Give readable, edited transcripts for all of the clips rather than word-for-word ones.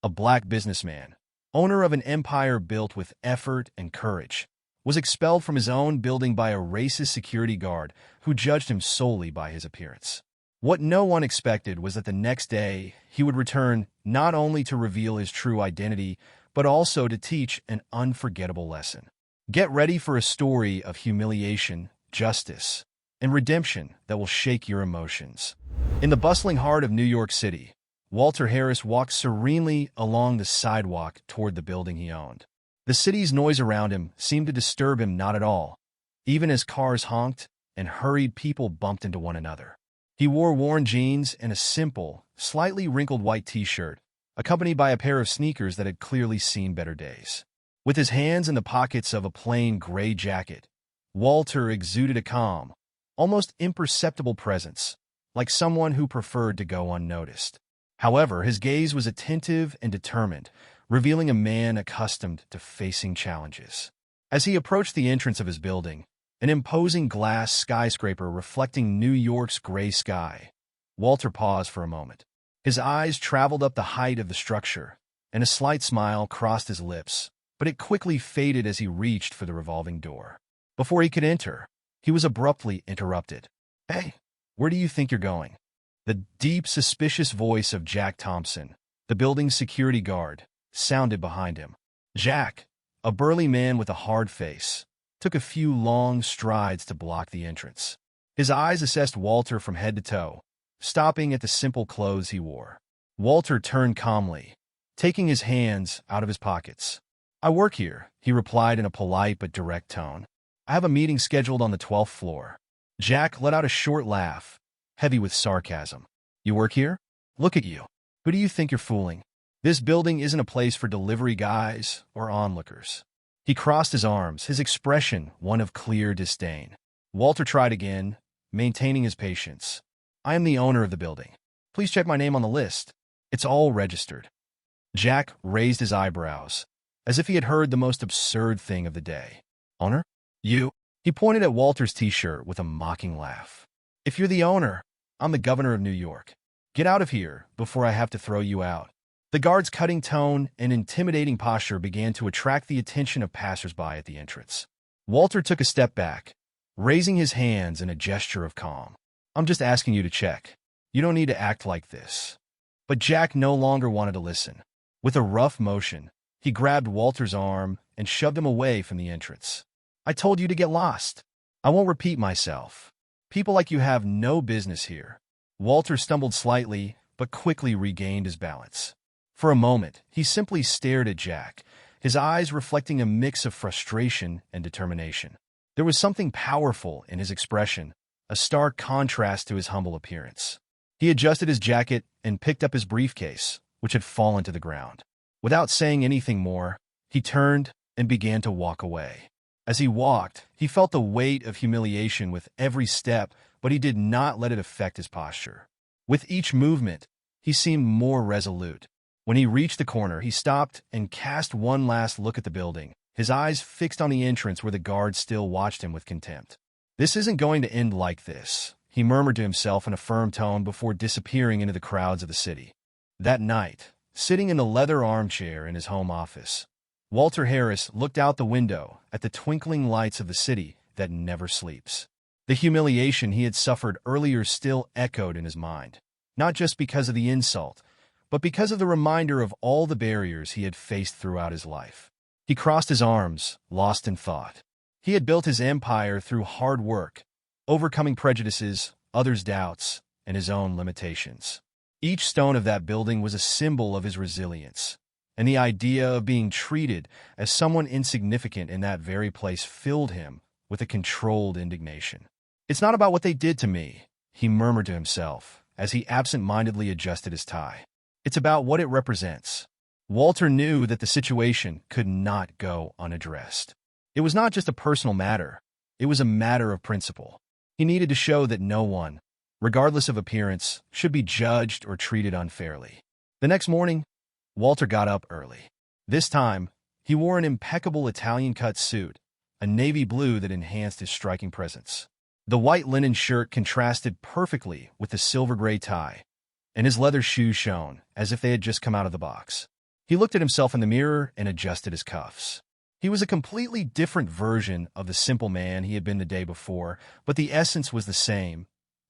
a black businessman, owner of an empire built with effort and courage, was expelled from his own building by a racist security guard who judged him solely by his appearance. What no one expected was that the next day he would return not only to reveal his true identity, but also to teach an unforgettable lesson. Get ready for a story of humiliation, justice, and redemption that will shake your emotions. In the bustling heart of New York City, Walter Harris walked serenely along the sidewalk toward the building he owned. The city's noise around him seemed to disturb him not at all, even as cars honked and hurried people bumped into one another. He wore worn jeans and a simple, slightly wrinkled white t-shirt, accompanied by a pair of sneakers that had clearly seen better days. With his hands in the pockets of a plain gray jacket, Walter exuded a calm, almost imperceptible presence, like someone who preferred to go unnoticed. However, his gaze was attentive and determined, revealing a man accustomed to facing challenges. As he approached the entrance of his building, an imposing glass skyscraper reflecting New York's gray sky, Walter paused for a moment. His eyes traveled up the height of the structure, and a slight smile crossed his lips, but it quickly faded as he reached for the revolving door. Before he could enter, he was abruptly interrupted. "Hey, where do you think you're going?" The deep, suspicious voice of Jack Thompson, the building's security guard, sounded behind him. Jack, a burly man with a hard face, took a few long strides to block the entrance. His eyes assessed Walter from head to toe, stopping at the simple clothes he wore. Walter turned calmly, taking his hands out of his pockets. "I work here," he replied in a polite but direct tone. "I have a meeting scheduled on the 12th floor." Jack let out a short laugh, heavy with sarcasm. "You work here? Look at you. Who do you think you're fooling? This building isn't a place for delivery guys or onlookers." He crossed his arms, his expression one of clear disdain. Walter tried again, maintaining his patience. "I am the owner of the building. Please check my name on the list. It's all registered." Jack raised his eyebrows, as if he had heard the most absurd thing of the day. "Owner? You?" He pointed at Walter's t-shirt with a mocking laugh. "If you're the owner, I'm the governor of New York. Get out of here before I have to throw you out." The guard's cutting tone and intimidating posture began to attract the attention of passers-by at the entrance. Walter took a step back, raising his hands in a gesture of calm. "I'm just asking you to check. You don't need to act like this." But Jack no longer wanted to listen. With a rough motion, he grabbed Walter's arm and shoved him away from the entrance. "I told you to get lost. I won't repeat myself. People like you have no business here." Walter stumbled slightly, but quickly regained his balance. For a moment, he simply stared at Jack, his eyes reflecting a mix of frustration and determination. There was something powerful in his expression, a stark contrast to his humble appearance. He adjusted his jacket and picked up his briefcase, which had fallen to the ground. Without saying anything more, he turned and began to walk away. As he walked, he felt the weight of humiliation with every step, but he did not let it affect his posture. With each movement, he seemed more resolute. When he reached the corner, he stopped and cast one last look at the building, his eyes fixed on the entrance where the guard still watched him with contempt. "This isn't going to end like this," he murmured to himself in a firm tone before disappearing into the crowds of the city. That night, sitting in the leather armchair in his home office, Walter Harris looked out the window at the twinkling lights of the city that never sleeps. The humiliation he had suffered earlier still echoed in his mind, not just because of the insult, but because of the reminder of all the barriers he had faced throughout his life. He crossed his arms, lost in thought. He had built his empire through hard work, overcoming prejudices, others' doubts, and his own limitations. Each stone of that building was a symbol of his resilience, and the idea of being treated as someone insignificant in that very place filled him with a controlled indignation. "It's not about what they did to me," he murmured to himself as he absent-mindedly adjusted his tie. "It's about what it represents." Walter knew that the situation could not go unaddressed. It was not just a personal matter. It was a matter of principle. He needed to show that no one, regardless of appearance, should be judged or treated unfairly. The next morning, Walter got up early. This time, he wore an impeccable Italian-cut suit, a navy blue that enhanced his striking presence. The white linen shirt contrasted perfectly with the silver-gray tie, and his leather shoes shone as if they had just come out of the box. He looked at himself in the mirror and adjusted his cuffs. He was a completely different version of the simple man he had been the day before, but the essence was the same: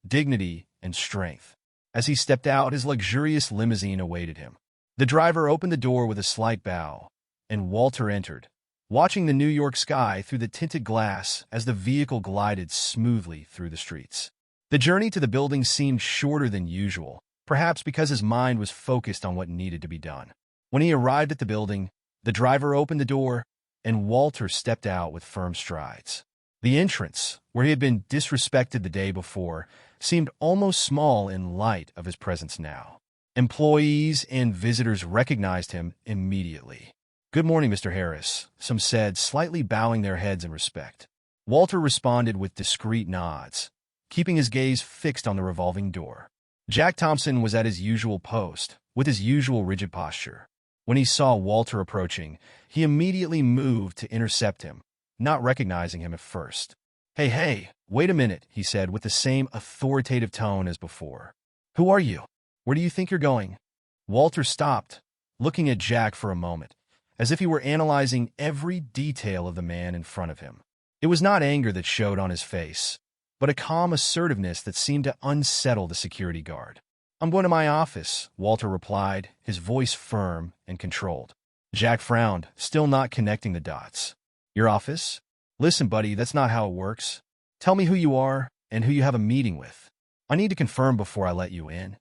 dignity and strength. As he stepped out, his luxurious limousine awaited him. The driver opened the door with a slight bow, and Walter entered, watching the New York sky through the tinted glass as the vehicle glided smoothly through the streets. The journey to the building seemed shorter than usual, perhaps because his mind was focused on what needed to be done. When he arrived at the building, the driver opened the door, and Walter stepped out with firm strides. The entrance, where he had been disrespected the day before, seemed almost small in light of his presence now. Employees and visitors recognized him immediately. "Good morning, Mr. Harris," some said, slightly bowing their heads in respect. Walter responded with discreet nods, keeping his gaze fixed on the revolving door. Jack Thompson was at his usual post, with his usual rigid posture. When he saw Walter approaching, he immediately moved to intercept him, not recognizing him at first. Hey, wait a minute," he said with the same authoritative tone as before. "Who are you? Where do you think you're going?" Walter stopped, looking at Jack for a moment, as if he were analyzing every detail of the man in front of him. It was not anger that showed on his face, but a calm assertiveness that seemed to unsettle the security guard. "I'm going to my office," Walter replied, his voice firm and controlled. Jack frowned, still not connecting the dots. "Your office? Listen, buddy, that's not how it works. Tell me who you are and who you have a meeting with. I need to confirm before I let you in."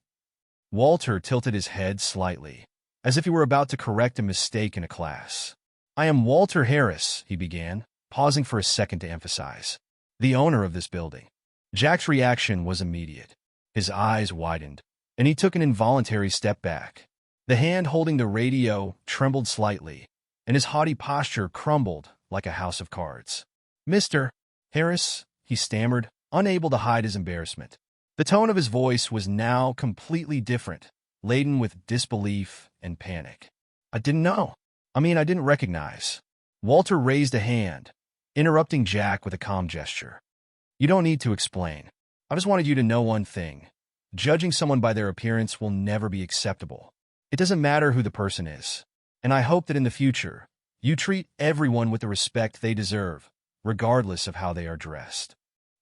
Walter tilted his head slightly, as if he were about to correct a mistake in a class. "I am Walter Harris," he began, pausing for a second to emphasize. "The owner of this building." Jack's reaction was immediate. His eyes widened, and he took an involuntary step back. The hand holding the radio trembled slightly, and his haughty posture crumbled like a house of cards. "Mr. Harris," he stammered, unable to hide his embarrassment. The tone of his voice was now completely different, laden with disbelief and panic. I didn't recognize." Walter raised a hand, interrupting Jack with a calm gesture. "You don't need to explain. I just wanted you to know one thing. Judging someone by their appearance will never be acceptable. It doesn't matter who the person is. And I hope that in the future, you treat everyone with the respect they deserve, regardless of how they are dressed."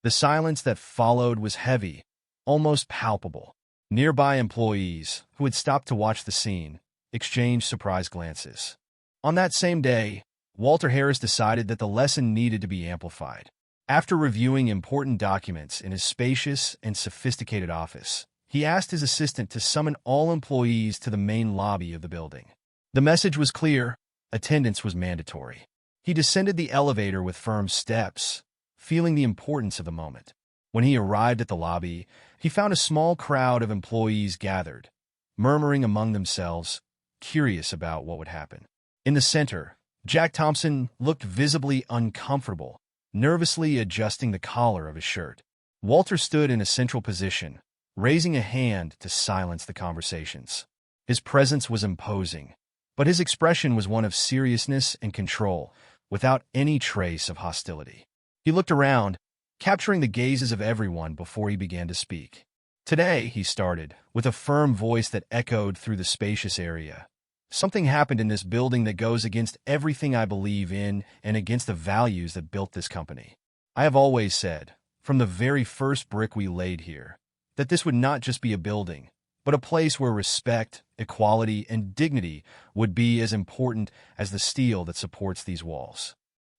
The silence that followed was heavy, almost palpable. Nearby employees, who had stopped to watch the scene, exchanged surprised glances. On that same day, Walter Harris decided that the lesson needed to be amplified. After reviewing important documents in his spacious and sophisticated office, he asked his assistant to summon all employees to the main lobby of the building. The message was clear: attendance was mandatory. He descended the elevator with firm steps, feeling the importance of the moment. When he arrived at the lobby, he found a small crowd of employees gathered, murmuring among themselves, curious about what would happen. In the center, Jack Thompson looked visibly uncomfortable, nervously adjusting the collar of his shirt. Walter stood in a central position, raising a hand to silence the conversations. His presence was imposing, but his expression was one of seriousness and control, without any trace of hostility. He looked around, capturing the gazes of everyone before he began to speak. "Today," he started, with a firm voice that echoed through the spacious area, "something happened in this building that goes against everything I believe in and against the values that built this company. I have always said, from the very first brick we laid here, that this would not just be a building, but a place where respect, equality, and dignity would be as important as the steel that supports these walls."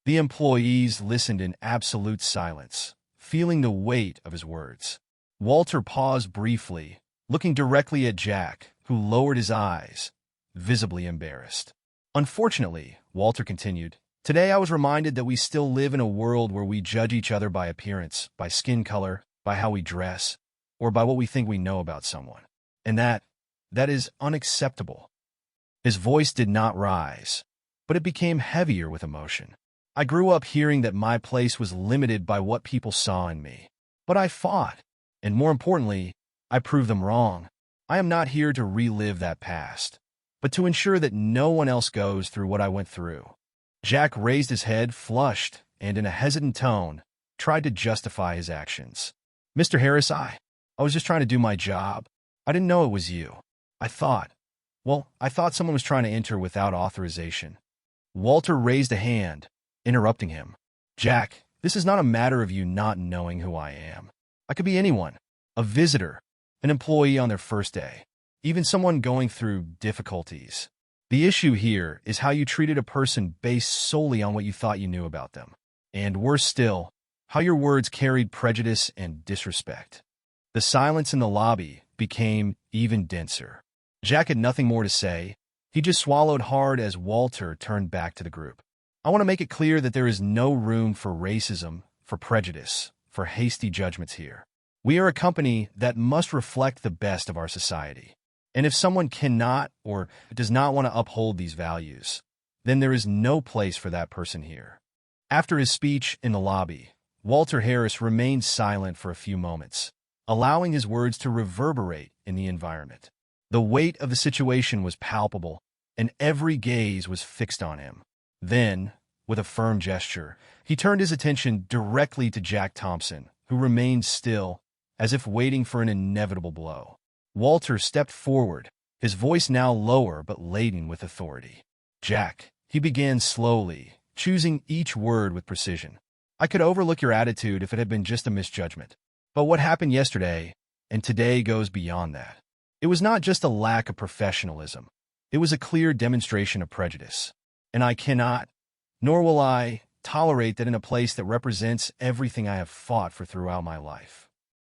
The employees listened in absolute silence, feeling the weight of his words. Walter paused briefly, looking directly at Jack, who lowered his eyes, visibly embarrassed. "Unfortunately," Walter continued, "today I was reminded that we still live in a world where we judge each other by appearance, by skin color, by how we dress, or by what we think we know about someone. And that is unacceptable." His voice did not rise, but it became heavier with emotion. "I grew up hearing that my place was limited by what people saw in me. But I fought, and more importantly, I proved them wrong. I am not here to relive that past, but to ensure that no one else goes through what I went through." Jack raised his head, flushed, and in a hesitant tone, tried to justify his actions. "Mr. Harris, I was just trying to do my job. I didn't know it was you. I thought Well, I thought someone was trying to enter without authorization. Walter raised a hand, interrupting him. Jack, this is not a matter of you not knowing who I am. I could be anyone, a visitor, an employee on their first day, even someone going through difficulties. The issue here is how you treated a person based solely on what you thought you knew about them. And worse still, how your words carried prejudice and disrespect. The silence in the lobby became even denser. Jack had nothing more to say. He just swallowed hard as Walter turned back to the group. I want to make it clear that there is no room for racism, for prejudice, for hasty judgments here. We are a company that must reflect the best of our society. And if someone cannot or does not want to uphold these values, then there is no place for that person here. After his speech in the lobby, Walter Harris remained silent for a few moments, allowing his words to reverberate in the environment. The weight of the situation was palpable, and every gaze was fixed on him. Then, with a firm gesture, he turned his attention directly to Jack Thompson, who remained still, as if waiting for an inevitable blow. Walter stepped forward, his voice now lower but laden with authority. Jack, he began slowly, choosing each word with precision. I could overlook your attitude if it had been just a misjudgment. But what happened yesterday and today goes beyond that. It was not just a lack of professionalism. It was a clear demonstration of prejudice. And I cannot, nor will I, tolerate that in a place that represents everything I have fought for throughout my life.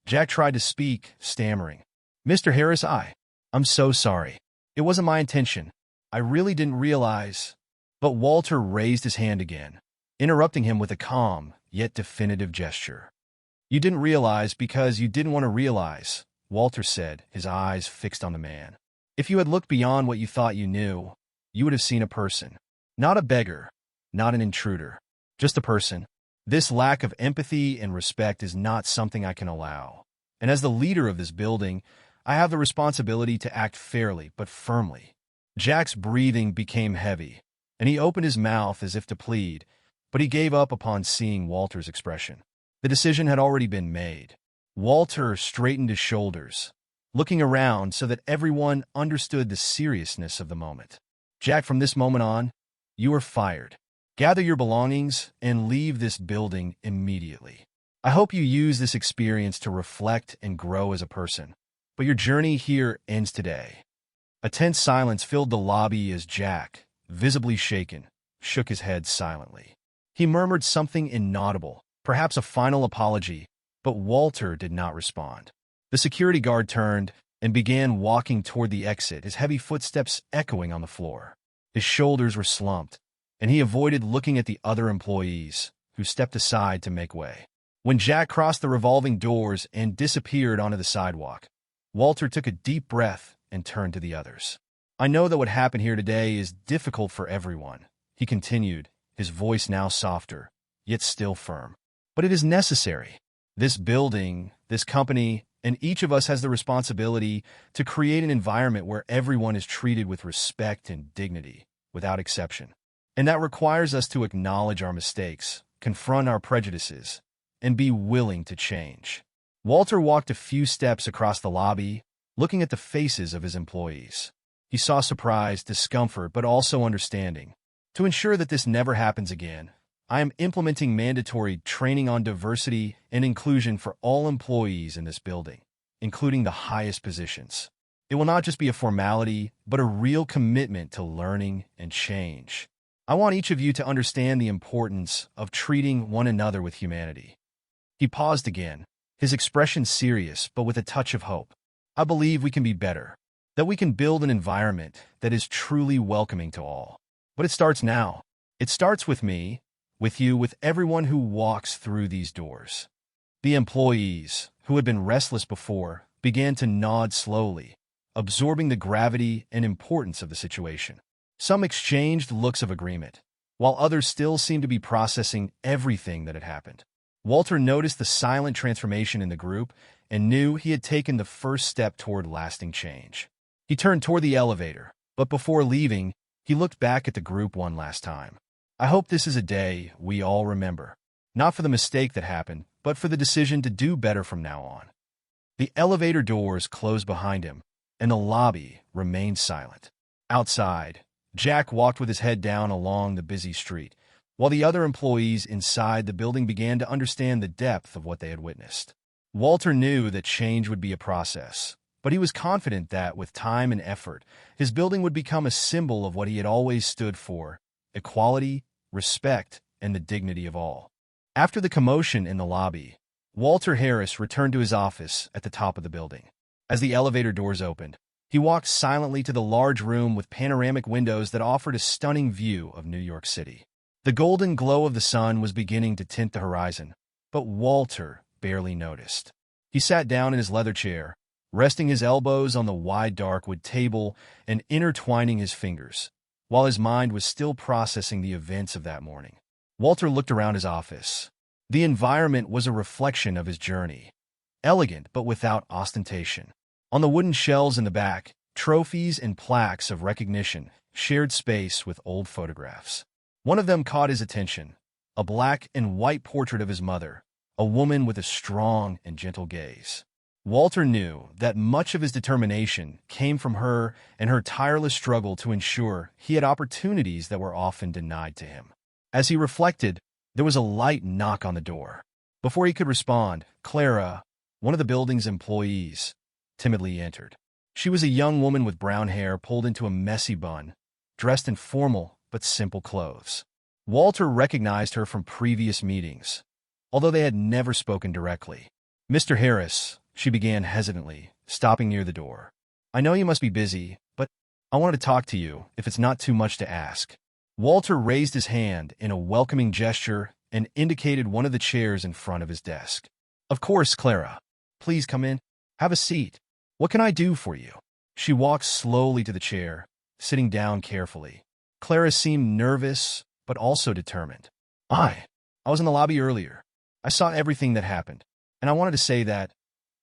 Jack tried to speak, stammering. Mr. Harris, I'm so sorry. It wasn't my intention. I really didn't realize. But Walter raised his hand again, interrupting him with a calm, yet definitive gesture. You didn't realize because you didn't want to realize, Walter said, his eyes fixed on the man. If you had looked beyond what you thought you knew, you would have seen a person. Not a beggar, not an intruder, just a person. This lack of empathy and respect is not something I can allow. And as the leader of this building, I have the responsibility to act fairly but firmly. Jack's breathing became heavy, and he opened his mouth as if to plead, but he gave up upon seeing Walter's expression. The decision had already been made. Walter straightened his shoulders, looking around so that everyone understood the seriousness of the moment. Jack, from this moment on, you are fired. Gather your belongings and leave this building immediately. I hope you use this experience to reflect and grow as a person, but your journey here ends today. A tense silence filled the lobby as Jack, visibly shaken, shook his head silently. He murmured something inaudible, perhaps a final apology, but Walter did not respond. The security guard turned and began walking toward the exit, his heavy footsteps echoing on the floor. His shoulders were slumped, and he avoided looking at the other employees, who stepped aside to make way. When Jack crossed the revolving doors and disappeared onto the sidewalk, Walter took a deep breath and turned to the others. I know that what happened here today is difficult for everyone, he continued, his voice now softer, yet still firm. But it is necessary. This building, this company, and each of us has the responsibility to create an environment where everyone is treated with respect and dignity, without exception. And that requires us to acknowledge our mistakes, confront our prejudices, and be willing to change. Walter walked a few steps across the lobby, looking at the faces of his employees. He saw surprise, discomfort, but also understanding. To ensure that this never happens again, I am implementing mandatory training on diversity and inclusion for all employees in this building, including the highest positions. It will not just be a formality, but a real commitment to learning and change. I want each of you to understand the importance of treating one another with humanity. He paused again, his expression serious but with a touch of hope. I believe we can be better, that we can build an environment that is truly welcoming to all. But it starts now. It starts with me, with you, with everyone who walks through these doors. The employees, who had been restless before, began to nod slowly, absorbing the gravity and importance of the situation. Some exchanged looks of agreement, while others still seemed to be processing everything that had happened. Walter noticed the silent transformation in the group and knew he had taken the first step toward lasting change. He turned toward the elevator, but before leaving, he looked back at the group one last time. I hope this is a day we all remember, not for the mistake that happened, but for the decision to do better from now on. The elevator doors closed behind him, and the lobby remained silent. Outside, Jack walked with his head down along the busy street, while the other employees inside the building began to understand the depth of what they had witnessed. Walter knew that change would be a process, but he was confident that, with time and effort, his building would become a symbol of what he had always stood for: equality, respect, and the dignity of all. After the commotion in the lobby, Walter Harris returned to his office at the top of the building. As the elevator doors opened, he walked silently to the large room with panoramic windows that offered a stunning view of New York City. The golden glow of the sun was beginning to tint the horizon, but Walter barely noticed. He sat down in his leather chair, resting his elbows on the wide dark wood table and intertwining his fingers, while his mind was still processing the events of that morning. Walter looked around his office. The environment was a reflection of his journey, elegant but without ostentation. On the wooden shelves in the back, trophies and plaques of recognition shared space with old photographs. One of them caught his attention, a black and white portrait of his mother, a woman with a strong and gentle gaze. Walter knew that much of his determination came from her and her tireless struggle to ensure he had opportunities that were often denied to him. As he reflected, there was a light knock on the door. Before he could respond, Clara, one of the building's employees, timidly entered. She was a young woman with brown hair pulled into a messy bun, dressed in formal but simple clothes. Walter recognized her from previous meetings, although they had never spoken directly. "Mr. Harris," she began hesitantly, stopping near the door. "I know you must be busy, but I wanted to talk to you, if it's not too much to ask." Walter raised his hand in a welcoming gesture and indicated one of the chairs in front of his desk. "Of course, Clara. Please come in. Have a seat. What can I do for you?" She walked slowly to the chair, sitting down carefully. Clara seemed nervous, but also determined. I was in the lobby earlier. I saw everything that happened, and I wanted to say that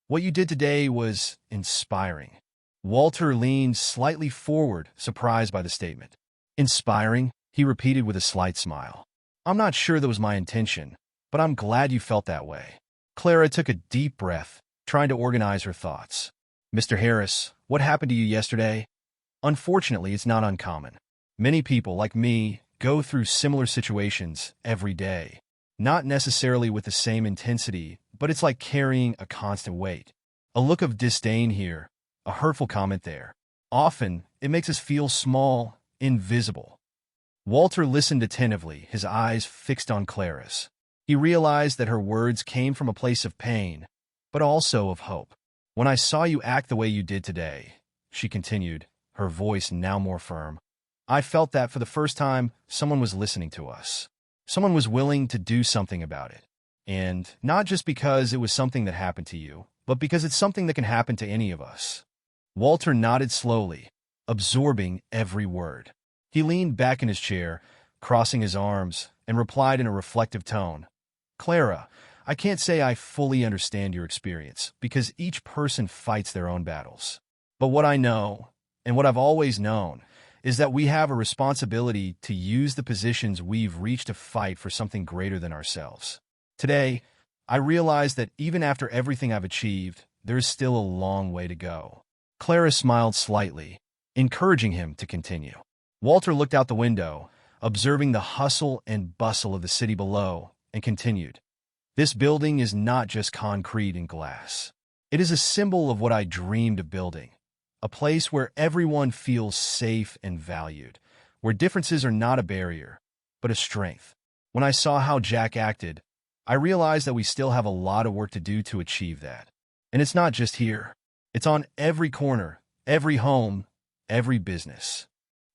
what you did today was inspiring." Walter leaned slightly forward, surprised by the statement. "Inspiring?" he repeated with a slight smile. "I'm not sure that was my intention, but I'm glad you felt that way." Clara took a deep breath, trying to organize her thoughts. "Mr. Harris, what happened to you yesterday? Unfortunately, it's not uncommon. Many people, like me, go through similar situations every day. Not necessarily with the same intensity, but it's like carrying a constant weight. A look of disdain here, a hurtful comment there. Often, it makes us feel small, invisible." Walter listened attentively, his eyes fixed on Clara's. He realized that her words came from a place of pain, but also of hope. "When I saw you act the way you did today," she continued, her voice now more firm, "I felt that for the first time, someone was listening to us. Someone was willing to do something about it. And not just because it was something that happened to you, but because it's something that can happen to any of us." Walter nodded slowly, absorbing every word. He leaned back in his chair, crossing his arms, and replied in a reflective tone, "Clara, I can't say I fully understand your experience, because each person fights their own battles. But what I know, and what I've always known, is that we have a responsibility to use the positions we've reached to fight for something greater than ourselves. Today, I realize that even after everything I've achieved, there is still a long way to go." Clara smiled slightly, encouraging him to continue. Walter looked out the window, observing the hustle and bustle of the city below, and continued, "This building is not just concrete and glass. It is a symbol of what I dreamed of building. A place where everyone feels safe and valued, where differences are not a barrier, but a strength." When I saw how Jack acted, I realized that we still have a lot of work to do to achieve that. And it's not just here. It's on every corner, every home, every business.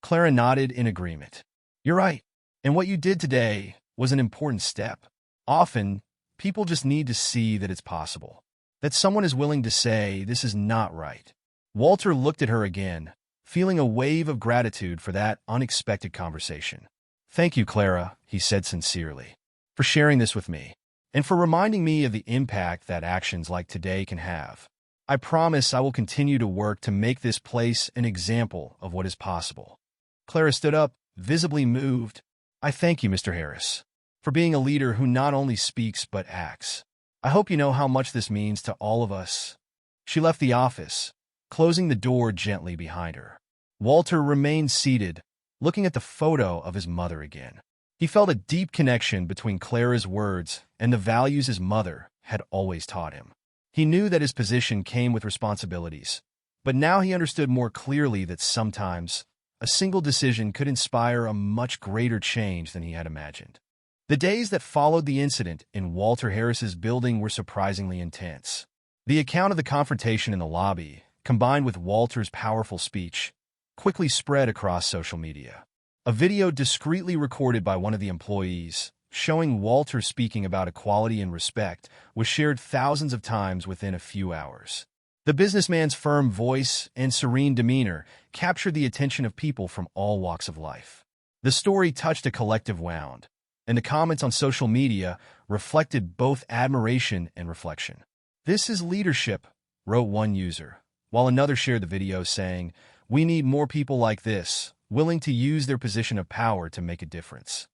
Clara nodded in agreement. "You're right. And what you did today was an important step. Often, people just need to see that it's possible, that someone is willing to say this is not right." Walter looked at her again, feeling a wave of gratitude for that unexpected conversation. "Thank you, Clara," he said sincerely, "for sharing this with me, and for reminding me of the impact that actions like today can have. I promise I will continue to work to make this place an example of what is possible." Clara stood up, visibly moved. "I thank you, Mr. Harris, for being a leader who not only speaks but acts. I hope you know how much this means to all of us." She left the office, closing the door gently behind her. Walter remained seated, looking at the photo of his mother again. He felt a deep connection between Clara's words and the values his mother had always taught him. He knew that his position came with responsibilities, but now he understood more clearly that sometimes a single decision could inspire a much greater change than he had imagined. The days that followed the incident in Walter Harris's building were surprisingly intense. The account of the confrontation in the lobby, combined with Walter's powerful speech, quickly spread across social media. A video discreetly recorded by one of the employees, showing Walter speaking about equality and respect, was shared thousands of times within a few hours. The businessman's firm voice and serene demeanor captured the attention of people from all walks of life. The story touched a collective wound, and the comments on social media reflected both admiration and reflection. "This is leadership," wrote one user, while another shared the video saying, "We need more people like this, willing to use their position of power to make a difference."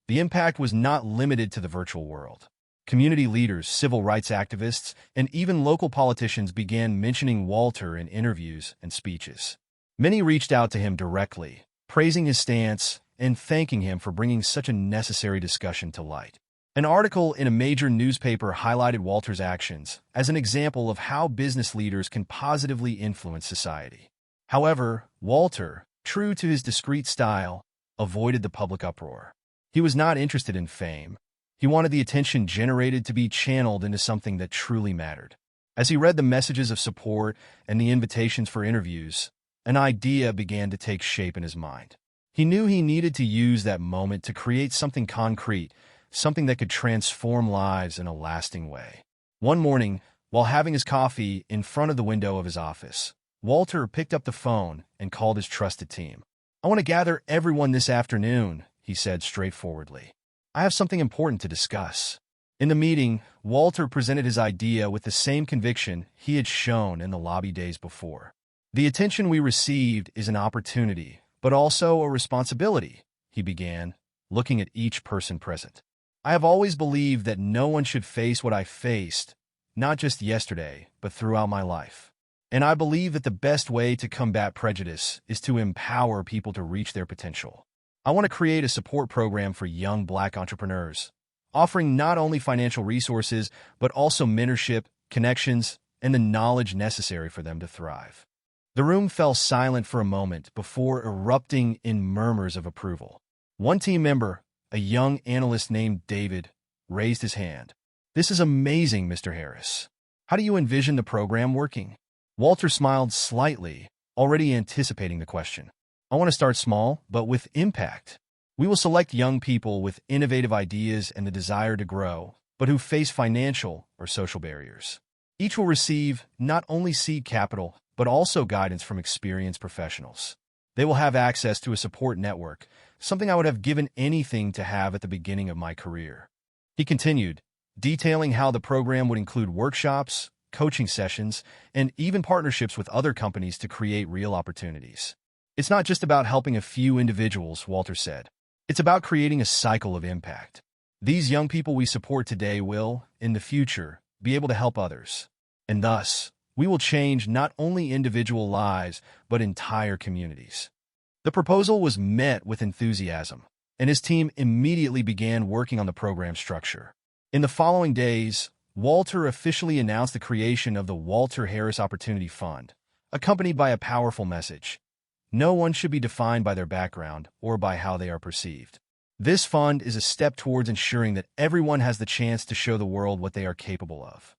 The impact was not limited to the virtual world. Community leaders, civil rights activists, and even local politicians began mentioning Walter in interviews and speeches. Many reached out to him directly, praising his stance and thanking him for bringing such a necessary discussion to light. An article in a major newspaper highlighted Walter's actions as an example of how business leaders can positively influence society. However, Walter, true to his discreet style, avoided the public uproar. He was not interested in fame. He wanted the attention generated to be channeled into something that truly mattered. As he read the messages of support and the invitations for interviews, an idea began to take shape in his mind. He knew he needed to use that moment to create something concrete, something that could transform lives in a lasting way. One morning, while having his coffee in front of the window of his office, Walter picked up the phone and called his trusted team. "I want to gather everyone this afternoon," he said straightforwardly. "I have something important to discuss." In the meeting, Walter presented his idea with the same conviction he had shown in the lobby days before. "The attention we received is an opportunity, but also a responsibility," he began, looking at each person present. "I have always believed that no one should face what I faced, not just yesterday, but throughout my life. And I believe that the best way to combat prejudice is to empower people to reach their potential. I want to create a support program for young Black entrepreneurs, offering not only financial resources, but also mentorship, connections, and the knowledge necessary for them to thrive." The room fell silent for a moment before erupting in murmurs of approval. One team member, a young analyst named David, raised his hand. "This is amazing, Mr. Harris. How do you envision the program working?" Walter smiled slightly, already anticipating the question. "I want to start small, but with impact. We will select young people with innovative ideas and the desire to grow, but who face financial or social barriers. Each will receive not only seed capital, but also guidance from experienced professionals. They will have access to a support network, something I would have given anything to have at the beginning of my career." He continued, detailing how the program would include workshops, coaching sessions, and even partnerships with other companies to create real opportunities. "It's not just about helping a few individuals," Walter said. "It's about creating a cycle of impact. These young people we support today will, in the future, be able to help others. And thus, we will change not only individual lives, but entire communities." The proposal was met with enthusiasm, and his team immediately began working on the program structure. In the following days, Walter officially announced the creation of the Walter Harris Opportunity Fund, accompanied by a powerful message: no one should be defined by their background or by how they are perceived. This fund is a step towards ensuring that everyone has the chance to show the world what they are capable of.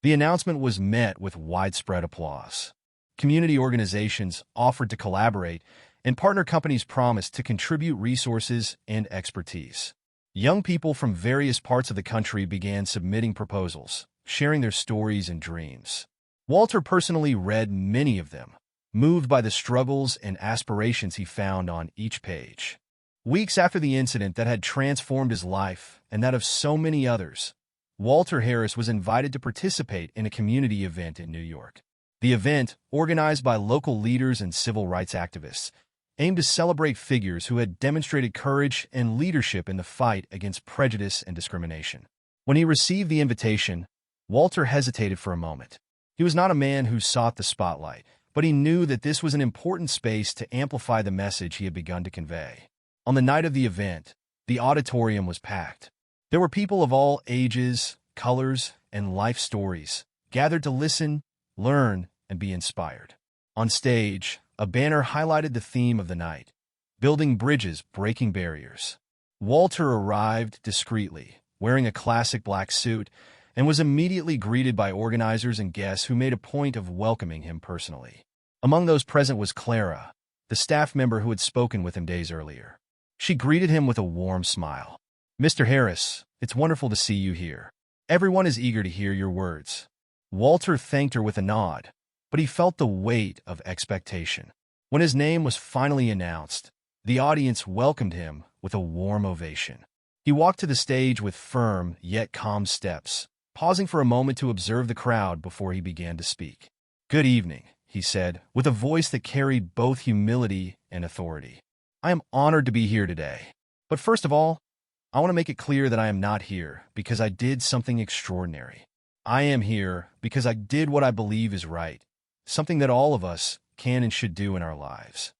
The announcement was met with widespread applause. Community organizations offered to collaborate, and partner companies promised to contribute resources and expertise. Young people from various parts of the country began submitting proposals, sharing their stories and dreams. Walter personally read many of them, moved by the struggles and aspirations he found on each page. Weeks after the incident that had transformed his life and that of so many others, Walter Harris was invited to participate in a community event in New York. The event, organized by local leaders and civil rights activists, aimed to celebrate figures who had demonstrated courage and leadership in the fight against prejudice and discrimination. When he received the invitation, Walter hesitated for a moment. He was not a man who sought the spotlight, but he knew that this was an important space to amplify the message he had begun to convey. On the night of the event, the auditorium was packed. There were people of all ages, colors, and life stories gathered to listen, learn, and be inspired. On stage, a banner highlighted the theme of the night: building bridges, breaking barriers. Walter arrived discreetly, wearing a classic black suit, and was immediately greeted by organizers and guests who made a point of welcoming him personally. Among those present was Clara, the staff member who had spoken with him days earlier. She greeted him with a warm smile. "Mr. Harris, it's wonderful to see you here. Everyone is eager to hear your words." Walter thanked her with a nod, but he felt the weight of expectation. When his name was finally announced, the audience welcomed him with a warm ovation. He walked to the stage with firm yet calm steps, pausing for a moment to observe the crowd before he began to speak. "Good evening," he said, with a voice that carried both humility and authority. "I am honored to be here today. But first of all, I want to make it clear that I am not here because I did something extraordinary. I am here because I did what I believe is right, something that all of us can and should do in our lives."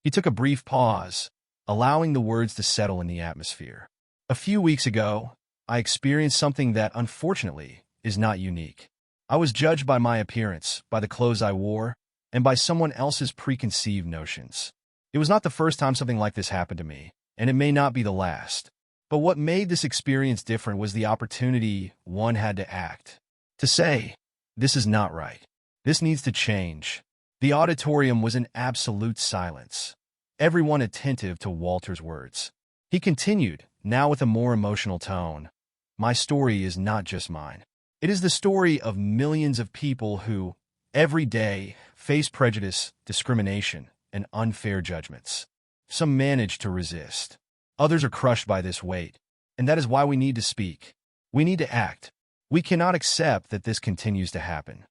He took a brief pause, allowing the words to settle in the atmosphere. "A few weeks ago, I experienced something that, unfortunately, is not unique. I was judged by my appearance, by the clothes I wore, and by someone else's preconceived notions. It was not the first time something like this happened to me, and it may not be the last. But what made this experience different was the opportunity one had to act. To say, this is not right. This needs to change." The auditorium was in absolute silence, everyone attentive to Walter's words. He continued, now with a more emotional tone. "My story is not just mine. It is the story of millions of people who, every day, face prejudice, discrimination, and unfair judgments. Some manage to resist. Others are crushed by this weight, and that is why we need to speak. We need to act. We cannot accept that this continues to happen."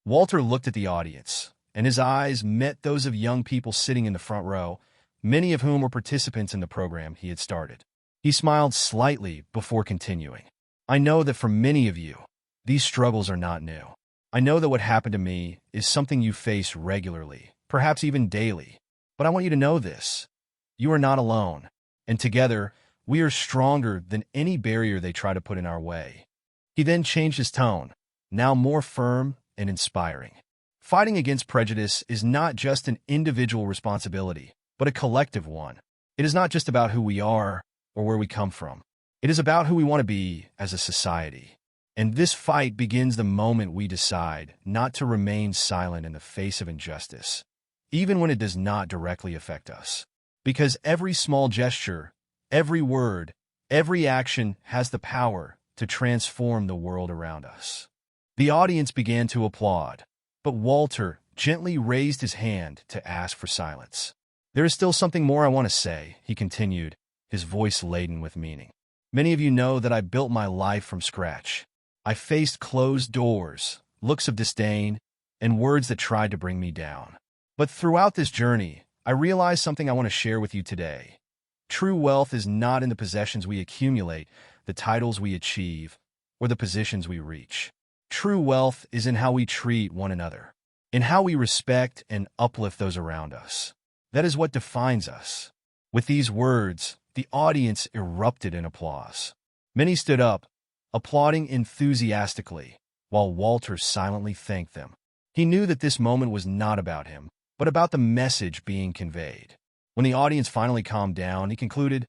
Walter looked at the audience, and his eyes met those of young people sitting in the front row, many of whom were participants in the program he had started. He smiled slightly before continuing. "I know that for many of you, these struggles are not new. I know that what happened to me is something you face regularly, perhaps even daily. But I want you to know this. You are not alone, and together, we are stronger than any barrier they try to put in our way." He then changed his tone, now more firm and inspiring. "Fighting against prejudice is not just an individual responsibility, but a collective one. It is not just about who we are or where we come from. It is about who we want to be as a society. And this fight begins the moment we decide not to remain silent in the face of injustice, even when it does not directly affect us. Because every small gesture, every word, every action has the power to transform the world around us." The audience began to applaud, but Walter gently raised his hand to ask for silence. "There is still something more I want to say," he continued, his voice laden with meaning. "Many of you know that I built my life from scratch. I faced closed doors, looks of disdain, and words that tried to bring me down. But throughout this journey, I realized something I want to share with you today. True wealth is not in the possessions we accumulate, the titles we achieve, or the positions we reach. True wealth is in how we treat one another, in how we respect and uplift those around us. That is what defines us." With these words, the audience erupted in applause. Many stood up, applauding enthusiastically, while Walter silently thanked them. He knew that this moment was not about him, but about the message being conveyed. When the audience finally calmed down, he concluded,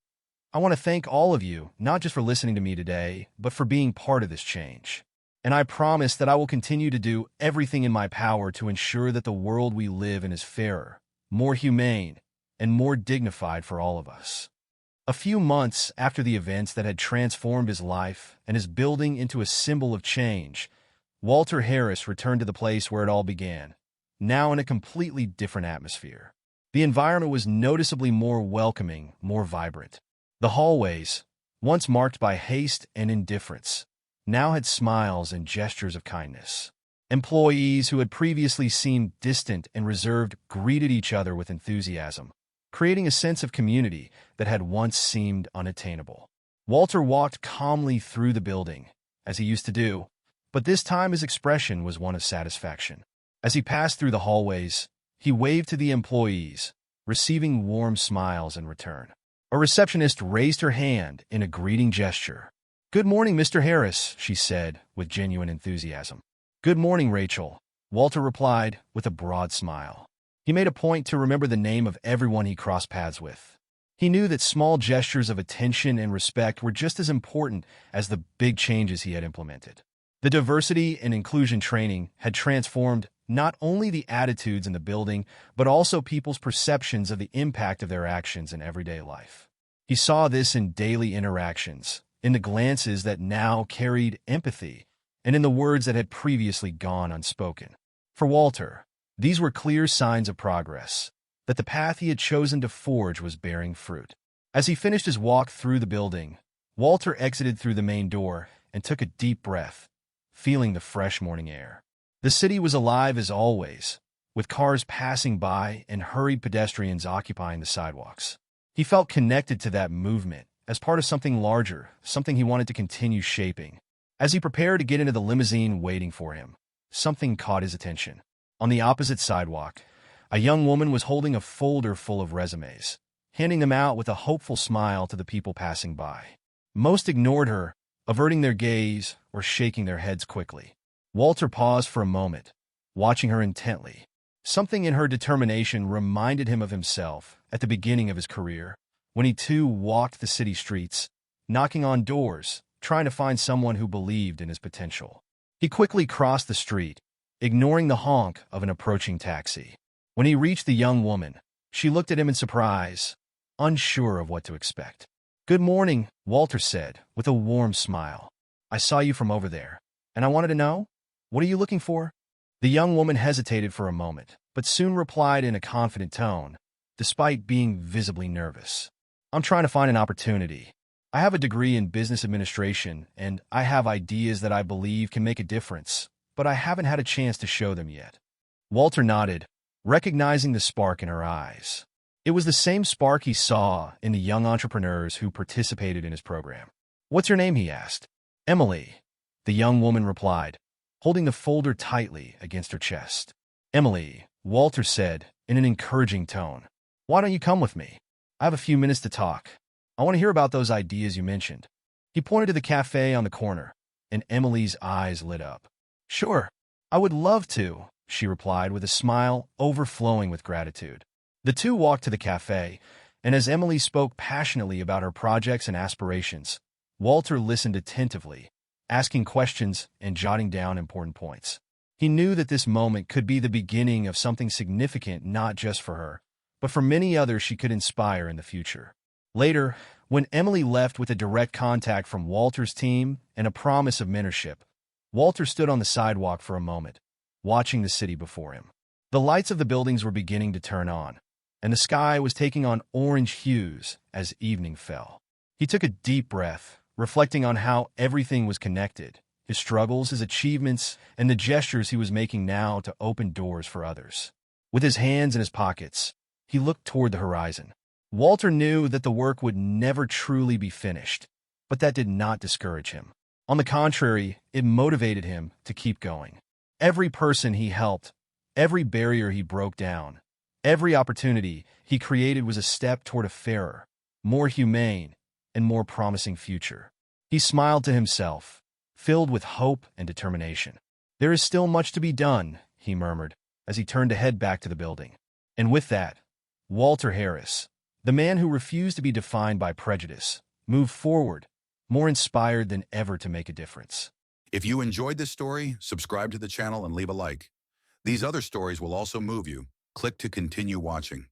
"I want to thank all of you, not just for listening to me today, but for being part of this change. And I promise that I will continue to do everything in my power to ensure that the world we live in is fairer, more humane, and more dignified for all of us." A few months after the events that had transformed his life and his building into a symbol of change, Walter Harris returned to the place where it all began, now in a completely different atmosphere. The environment was noticeably more welcoming, more vibrant. The hallways, once marked by haste and indifference, now had smiles and gestures of kindness. Employees who had previously seemed distant and reserved greeted each other with enthusiasm, creating a sense of community that had once seemed unattainable. Walter walked calmly through the building, as he used to do, but this time his expression was one of satisfaction. As he passed through the hallways, He waved to the employees, receiving warm smiles in return. A receptionist raised her hand in a greeting gesture. "Good morning, Mr. Harris," she said with genuine enthusiasm. "Good morning, Rachel," Walter replied with a broad smile. He made a point to remember the name of everyone he crossed paths with. He knew that small gestures of attention and respect were just as important as the big changes he had implemented. The diversity and inclusion training had transformed not only the attitudes in the building, but also people's perceptions of the impact of their actions in everyday life. He saw this in daily interactions, in the glances that now carried empathy, and in the words that had previously gone unspoken. For Walter, these were clear signs of progress, that the path he had chosen to forge was bearing fruit. As he finished his walk through the building, Walter exited through the main door and took a deep breath, feeling the fresh morning air. The city was alive as always, with cars passing by and hurried pedestrians occupying the sidewalks. He felt connected to that movement, as part of something larger, something he wanted to continue shaping. As he prepared to get into the limousine waiting for him, something caught his attention. On the opposite sidewalk, a young woman was holding a folder full of resumes, handing them out with a hopeful smile to the people passing by. Most ignored her, averting their gaze or shaking their heads quickly. Walter paused for a moment, watching her intently. Something in her determination reminded him of himself at the beginning of his career, when he too walked the city streets, knocking on doors, trying to find someone who believed in his potential. He quickly crossed the street, ignoring the honk of an approaching taxi. When he reached the young woman, she looked at him in surprise, unsure of what to expect. "Good morning," Walter said, with a warm smile. "I saw you from over there, and I wanted to know, what are you looking for?" The young woman hesitated for a moment, but soon replied in a confident tone, despite being visibly nervous. "I'm trying to find an opportunity. I have a degree in business administration, and I have ideas that I believe can make a difference, but I haven't had a chance to show them yet." Walter nodded, recognizing the spark in her eyes. It was the same spark he saw in the young entrepreneurs who participated in his program. "What's your name?" he asked. "Emily," the young woman replied, holding the folder tightly against her chest. "Emily," Walter said in an encouraging tone, "why don't you come with me? I have a few minutes to talk. I want to hear about those ideas you mentioned." He pointed to the cafe on the corner, and Emily's eyes lit up. "Sure, I would love to," she replied with a smile overflowing with gratitude. The two walked to the cafe, and as Emily spoke passionately about her projects and aspirations, Walter listened attentively, asking questions and jotting down important points. He knew that this moment could be the beginning of something significant not just for her, but for many others she could inspire in the future. Later, when Emily left with a direct contact from Walter's team and a promise of mentorship, Walter stood on the sidewalk for a moment, watching the city before him. The lights of the buildings were beginning to turn on, and the sky was taking on orange hues as evening fell. He took a deep breath, reflecting on how everything was connected, his struggles, his achievements, and the gestures he was making now to open doors for others. With his hands in his pockets, he looked toward the horizon. Walter knew that the work would never truly be finished, but that did not discourage him. On the contrary, it motivated him to keep going. Every person he helped, every barrier he broke down, every opportunity he created was a step toward a fairer, more humane, and more promising future. He smiled to himself, filled with hope and determination. "There is still much to be done," he murmured, as he turned to head back to the building. And with that, Walter Harris, the man who refused to be defined by prejudice, moved forward, more inspired than ever to make a difference. If you enjoyed this story, subscribe to the channel and leave a like. These other stories will also move you. Click to continue watching.